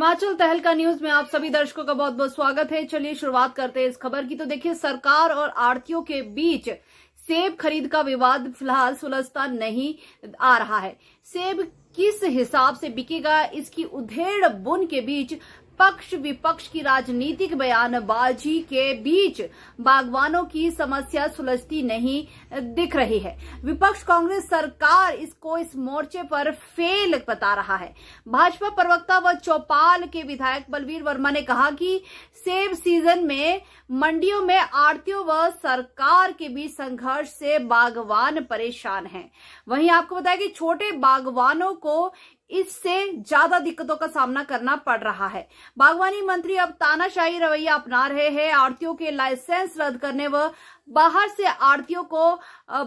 हिमाचल तहलका न्यूज में आप सभी दर्शकों का बहुत बहुत स्वागत है। चलिए शुरुआत करते हैं इस खबर की। तो देखिए, सरकार और आढ़तियों के बीच सेब खरीद का विवाद फिलहाल सुलझता नहीं आ रहा है। सेब किस हिसाब से बिकेगा, इसकी उधेड़ बुन के बीच पक्ष विपक्ष की राजनीतिक बयानबाजी के बीच बागवानों की समस्या सुलझती नहीं दिख रही है। विपक्ष कांग्रेस सरकार इसको इस मोर्चे पर फेल बता रहा है। भाजपा प्रवक्ता व चौपाल के विधायक बलवीर वर्मा ने कहा कि सेब सीजन में मंडियों में आढ़तियों व सरकार के बीच संघर्ष से बागवान परेशान हैं। वहीं आपको बताया कि छोटे बागवानों को इससे ज्यादा दिक्कतों का सामना करना पड़ रहा है। बागवानी मंत्री अब तानाशाही रवैया अपना रहे हैं। आढ़तियों के लाइसेंस रद्द करने व बाहर से आढ़तियों को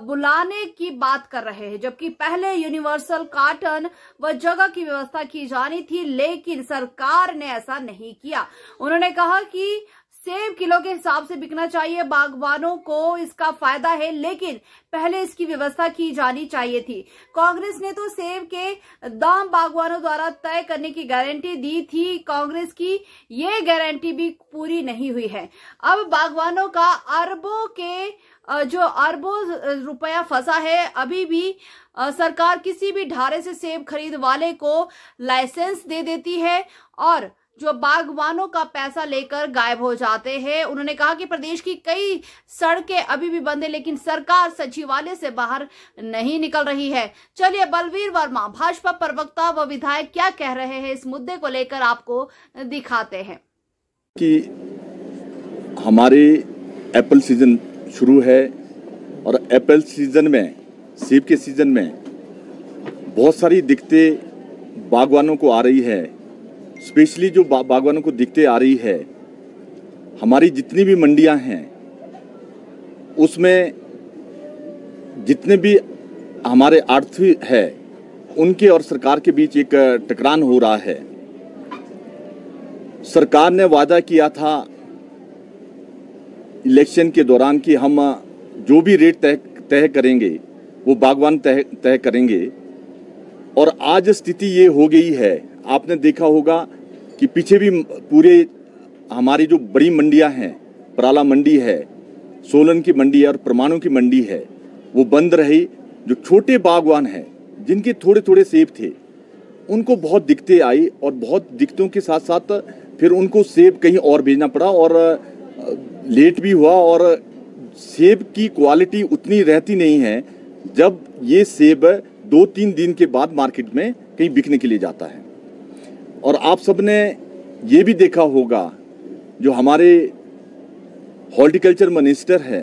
बुलाने की बात कर रहे हैं, जबकि पहले यूनिवर्सल कार्टन व जगह की व्यवस्था की जानी थी, लेकिन सरकार ने ऐसा नहीं किया। उन्होंने कहा कि सेब किलो के हिसाब से बिकना चाहिए, बागवानों को इसका फायदा है, लेकिन पहले इसकी व्यवस्था की जानी चाहिए थी। कांग्रेस ने तो सेब के दाम बागवानों द्वारा तय करने की गारंटी दी थी। कांग्रेस की ये गारंटी भी पूरी नहीं हुई है। अब बागवानों का अरबों रुपया फंसा है। अभी भी सरकार किसी भी ढारे से सेब खरीद वाले को लाइसेंस दे देती है और जो बागवानों का पैसा लेकर गायब हो जाते हैं। उन्होंने कहा कि प्रदेश की कई सड़कें अभी भी बंद है, लेकिन सरकार सचिवालय से बाहर नहीं निकल रही है। चलिए, बलवीर वर्मा भाजपा प्रवक्ता व विधायक क्या कह रहे हैं इस मुद्दे को लेकर आपको दिखाते हैं। कि हमारे एप्पल सीजन शुरू है और एप्पल सीजन में, सेब के सीजन में बहुत सारी दिक्कतें बागवानों को आ रही है। स्पेशली जो बागवानों को दिक्कतें आ रही है, हमारी जितनी भी मंडियां हैं उसमें जितने भी हमारे आढ़ती है उनके और सरकार के बीच एक टकरान हो रहा है। सरकार ने वादा किया था इलेक्शन के दौरान कि हम जो भी रेट तय करेंगे वो बागवान तय करेंगे, और आज स्थिति ये हो गई है। आपने देखा होगा कि पीछे भी पूरे हमारी जो बड़ी मंडियां हैं, पराला मंडी है, सोलन की मंडी है और परमाणु की मंडी है, वो बंद रही। जो छोटे बागवान हैं जिनके थोड़े थोड़े सेब थे, उनको बहुत दिक्कतें आई और बहुत दिक्कतों के साथ साथ फिर उनको सेब कहीं और भेजना पड़ा और लेट भी हुआ। और सेब की क्वालिटी उतनी रहती नहीं है जब ये सेब 2-3 दिन के बाद मार्केट में कहीं बिकने के लिए जाता है। और आप सबने ये भी देखा होगा, जो हमारे हॉर्टिकल्चर मिनिस्टर है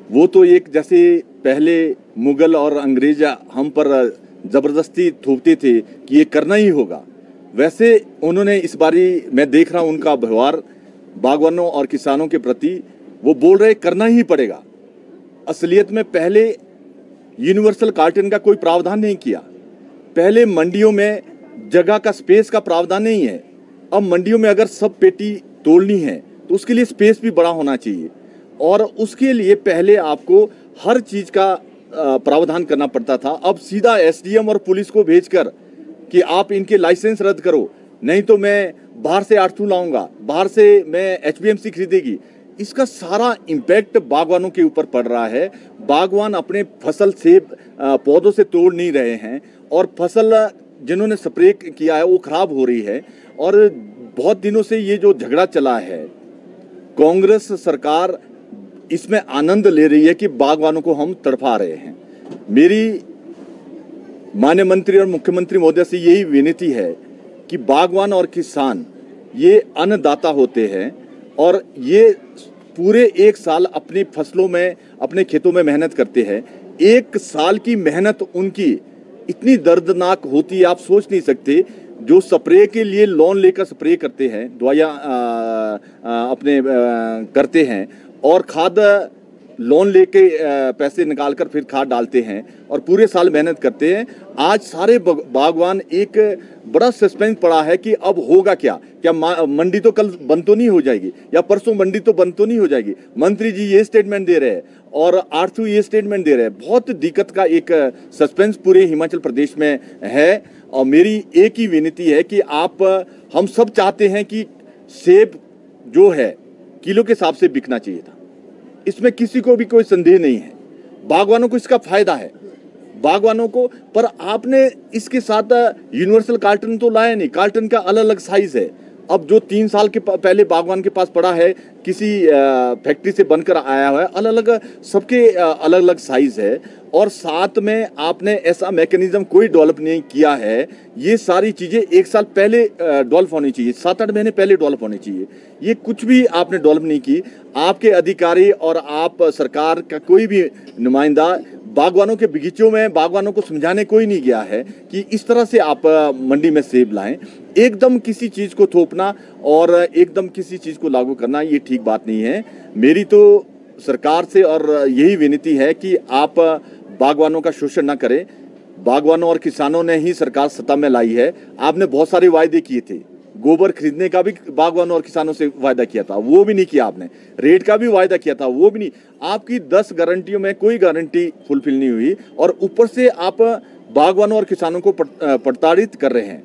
वो तो एक जैसे पहले मुगल और अंग्रेज हम पर ज़बरदस्ती थोपते थे कि ये करना ही होगा, वैसे उन्होंने इस बारी मैं देख रहा हूँ उनका व्यवहार बागवानों और किसानों के प्रति, वो बोल रहे करना ही पड़ेगा। असलियत में पहले यूनिवर्सल कार्टन का कोई प्रावधान नहीं किया, पहले मंडियों में जगह का, स्पेस का प्रावधान नहीं है। अब मंडियों में अगर सब पेटी तोड़नी है तो उसके लिए स्पेस भी बड़ा होना चाहिए, और उसके लिए पहले आपको हर चीज का प्रावधान करना पड़ता था। अब सीधा एसडीएम और पुलिस को भेजकर कि आप इनके लाइसेंस रद्द करो, नहीं तो मैं बाहर से आढ़तू लाऊंगा, बाहर से मैं एचपीएमसी खरीदेगी। इसका सारा इम्पैक्ट बागवानों के ऊपर पड़ रहा है। बागवान अपने फसल से पौधों से तोड़ नहीं रहे हैं और फसल जिन्होंने स्प्रे किया है वो खराब हो रही है। और बहुत दिनों से ये जो झगड़ा चला है, कांग्रेस सरकार इसमें आनंद ले रही है कि बागवानों को हम तड़पा रहे हैं। मेरी माननीय मंत्री और मुख्यमंत्री महोदय से यही विनती है कि बागवान और किसान ये अन्नदाता होते हैं और ये पूरे एक साल अपनी फसलों में, अपने खेतों में मेहनत करते हैं। एक साल की मेहनत उनकी इतनी दर्दनाक होती है, आप सोच नहीं सकते। जो स्प्रे के लिए लोन लेकर स्प्रे करते हैं, दवाइयाँ अपने करते हैं, और खाद लोन लेके पैसे निकालकर फिर खाद डालते हैं और पूरे साल मेहनत करते हैं। आज सारे बागवान एक बड़ा सस्पेंस पड़ा है कि अब होगा क्या, मंडी तो कल बंद तो नहीं हो जाएगी, या परसों मंडी तो बंद तो नहीं हो जाएगी। मंत्री जी ये स्टेटमेंट दे रहे हैं और आरटीओ ये स्टेटमेंट दे रहे हैं। बहुत दिक्कत का एक सस्पेंस पूरे हिमाचल प्रदेश में है। और मेरी एक ही विनती है कि हम सब चाहते हैं कि सेब जो है किलो के हिसाब से बिकना चाहिए था, इसमें किसी को भी कोई संदेह नहीं है। बागवानों को इसका फायदा है, बागवानों को। पर आपने इसके साथ यूनिवर्सल कार्टन तो लाया नहीं, कार्टन का अलग अलग साइज है। अब जो 3 साल के पहले बागवान के पास पड़ा है, किसी फैक्ट्री से बनकर आया हुआ है, अलग अलग सबके अलग अलग साइज है। और साथ में आपने ऐसा मैकेनिज्म कोई डेवलप नहीं किया है। ये सारी चीजें 1 साल पहले डेवलप होनी चाहिए, 7-8 महीने पहले डेवलप होनी चाहिए। ये कुछ भी आपने डेवलप नहीं की। आपके अधिकारी और आप सरकार का कोई भी नुमाइंदा बागवानों के बगीचों में बागवानों को समझाने कोई नहीं गया है कि इस तरह से आप मंडी में सेब लाएं। एकदम किसी चीज को थोपना और एकदम किसी चीज को लागू करना, ये ठीक बात नहीं है। मेरी तो सरकार से और यही विनती है कि आप बागवानों का शोषण न करें। बागवानों और किसानों ने ही सरकार सत्ता में लाई है। आपने बहुत सारे वायदे किए थे, गोबर खरीदने का भी बागवानों और किसानों से वायदा किया था, वो भी नहीं किया आपने। रेट का भी वायदा किया था, वो भी नहीं। आपकी 10 गारंटियों में कोई गारंटी फुलफिल नहीं हुई और ऊपर से आप बागवानों और किसानों को प्रताड़ित कर रहे हैं।